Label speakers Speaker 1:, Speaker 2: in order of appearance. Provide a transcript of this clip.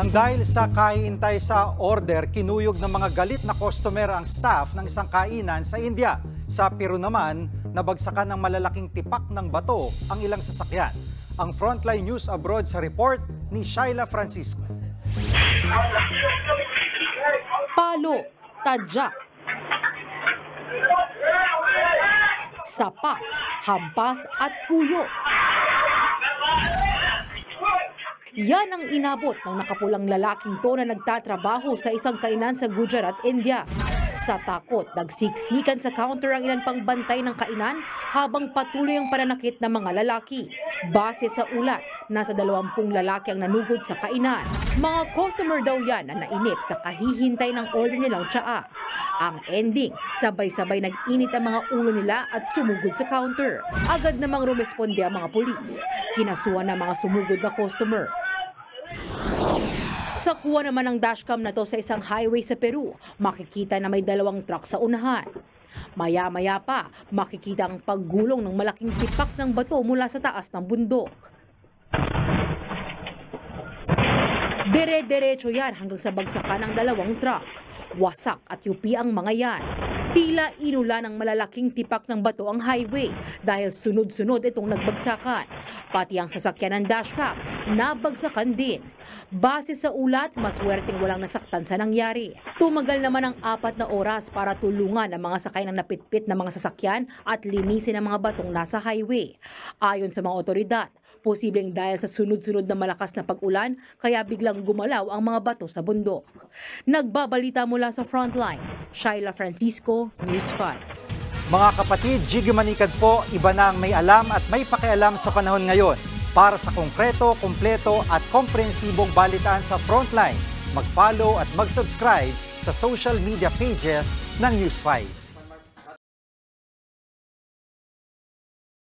Speaker 1: Nang dahil sa kahihintay sa order, kinuyog ng mga galit na customer ang staff ng isang kainan sa India. Sa Peru naman, nabagsakan ng malalaking tipak ng bato ang ilang sasakyan. Ang Frontline News Abroad sa report ni Shaila Francisco.
Speaker 2: Palo, tadyak, sapak, hampas at kuyo. Yan ang inabot ng nakapulang lalaking to na nagtatrabaho sa isang kainan sa Gujarat, India. Sa takot, nagsiksikan sa counter ang ilan pang bantay ng kainan habang patuloy ang pananakit ng mga lalaki. Base sa ulat, nasa 20 lalaki ang nanugod sa kainan. Mga customer daw yan na nainip sa kahihintay ng order nilang tsaa. Ang ending, sabay-sabay nag-init ang mga ulo nila at sumugod sa counter. Agad namang rumesponde ang mga pulis. Kinasuhan ng mga sumugod na customer. Sa kuha naman ng dashcam na to sa isang highway sa Peru, makikita na may 2 truck sa unahan. Maya-maya pa, makikita ang paggulong ng malaking tipak ng bato mula sa taas ng bundok. Dire-diretso yan hanggang sa bagsakan ng 2 truck. Wasak at yupi ang mga yan. Tila inulan ng malalaking tipak ng bato ang highway dahil sunod-sunod itong nagbagsakan. Pati ang sasakyan ng dashcam, nabagsakan din. Base sa ulat, maswerteng walang nasaktan sa nangyari. Tumagal naman ang 4 na oras para tulungan ang mga sakay ng napitpit na mga sasakyan at linisin ang mga batong nasa highway. Ayon sa mga otoridad, posibleng dahil sa sunod-sunod na malakas na pag-ulan, kaya biglang gumalaw ang mga bato sa bundok. Nagbabalita mula sa Frontline, Shaila Francisco, News 5.
Speaker 1: Mga kapatid, Jiggy Manikad po, iba na ang may alam at may pakialam sa panahon ngayon. Para sa konkreto, kumpleto at komprehensibong balitaan sa Frontline, mag-follow at mag-subscribe sa social media pages ng News 5.